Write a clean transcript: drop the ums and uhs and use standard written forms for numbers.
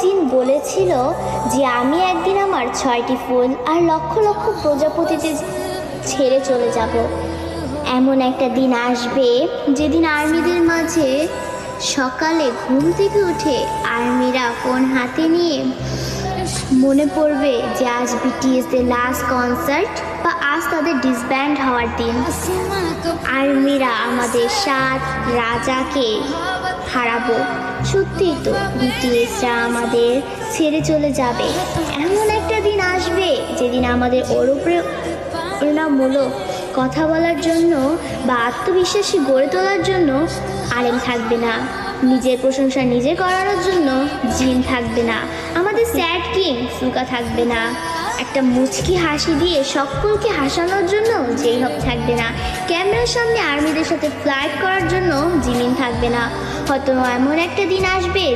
জিন বলেছিল যে আমি একদিন আমার 6টি ফুল আর লক্ষ লক্ষ প্রজাপতিতে ছেড়ে চলে যাব। এমন একটা দিন আসবে যেদিন আর্মিদের মাঝে সকালে ঘুম থেকে উঠে আর্মিরা ফোন হাতে নিয়ে মনে পড়বে যে আজ বিটিএসদের লাস্ট কনসার্ট বা আজ তাদের ডিসব্যান্ড হওয়ার দিন। আর্মিরা আমাদের 7 রাজাকে হারাবো। সত্যি তো, বিটিএসরা আমাদের ছেড়ে চলে যাবে। এমন একটা দিন আসবে যেদিন আমাদের ওর উপরে প্রেরণামূলক কথা বলার জন্য বা আত্মবিশ্বাসী গড়ে তোলার জন্য আলেম থাকবে না, নিজের প্রশংসা নিজে করানোর জন্য জিন থাকবে না, আমাদের স্যাড কিং সুকা থাকবে না, একটা মুচকি হাসি দিয়ে সকলকে হাসানোর জন্য যেই হোক থাকবে না, ক্যামেরার সামনে আর্মিদের সাথে ফ্লাইট করার জন্য জিমিন থাকবে না। হয়তো এমন একটা দিন আসবে